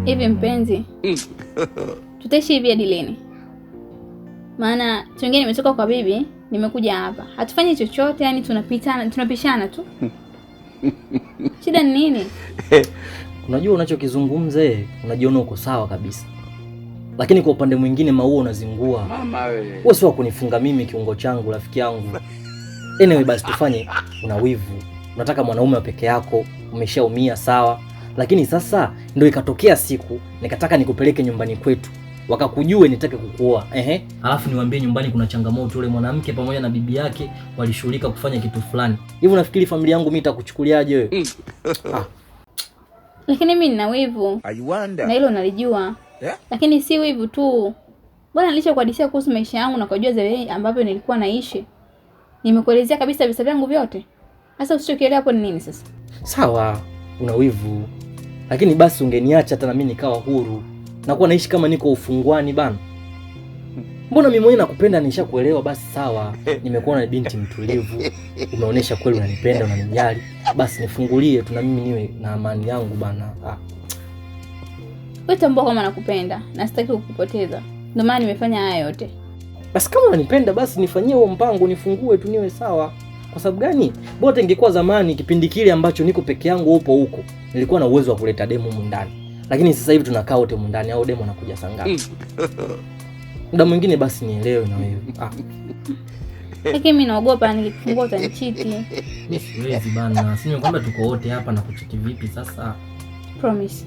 Hivi mpenzi, tutaishi hivi hadi lini? Maana tuingie, nimetoka kwa bibi, nimekuja hapa. Hatufanyi chochote, yani tunapishana tu. Shida ni nini? Unajua unachokizungumza unajiona uko sawa kabisa. Lakini kwa upande mwingine Maua unazingua. Mama wewe. Wewe sio kunifunga mimi kiungo changu, rafiki yangu. Anyway, basi tufanye, una wivu. Unataka mwanaume wa peke yako, umeshaumia sawa. Lakini sasa ndio ikatokea siku nikataka nikupeleke nyumbani kwetu. Wakakujue nitake kukuoa. Alafu niwaambie nyumbani kuna changamoto, yule mwanamke pamoja na bibi yake walishughulika kufanya kitu fulani. Hivi unafikiri familia yangu mimi itakuchukuliaje wewe? Lakini mimi nina wivu. Na hilo nalijua. Lakini si wivu tu. Bwana nilishakuhadithia kuhusu maisha yangu na kujua zile ambavyo nilikuwa naishi. Nimekuelezea kabisa visa vyangu vyote. Sasa usichokielewa hapo ni nini sasa? Sawa, una wivu. Lakini basi ungeniacha hata na mimi nikawa huru. Nakuwa naishi kama niko ufungwani bana. Mbona mimi mwenyewe nakupenda, nishakuelewa basi sawa. Nimekuona ni binti mtulivu. Umeonyesha kweli unanipenda, unanijali. Basi nifungulie tu na mimi niwe na amani yangu bana. Wewe tambua kama nakupenda na sitaki kukupoteza. Ndio maana nimefanya haya yote. Basi kama unanipenda basi nifanyie huo mpango, nifungue tu niwe sawa. Kwa sababu gani? Bora ingekuwa zamani kipindi kile ambacho niko peke yangu upo huko. Nilikuwa na uwezo wa kuleta demo humu ndani. Lakini sasa hivi tunakaa wote humu ndani, au demo anakuja saa ngapi? Muda mwingine basi nielewe na wewe. Lakini mimi naogopa nikifungua utanichiti. Mimi siwezi bana. Sio kwamba tuko wote hapa na kuchiti vipi sasa? Promise.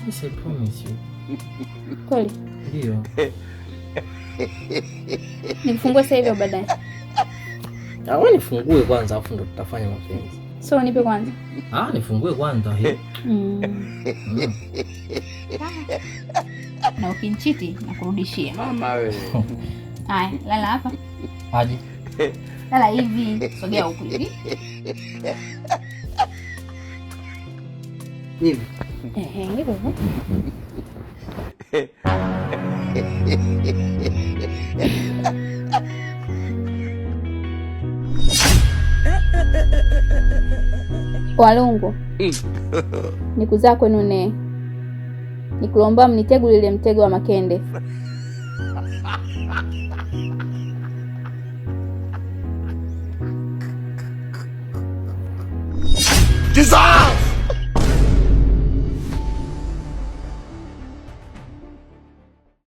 Yes, I promise you. Kweli? Ndio. Nikufungue sasa hivi au baadaye? Wewe nifungue kwanza afu ndo tutafanya mapenzi. So nipe kwanza. Nifungue kwanza hiyo. Na ukinichiti na kurudishia. Mama wewe. Haya, lala hapa. Aje. Lala hivi, sogea huku hivi. Hivi. Hivyo. Walungu. Nikuzaa kwenu ne. Nikulomba mnitegu lile mtego wa makende.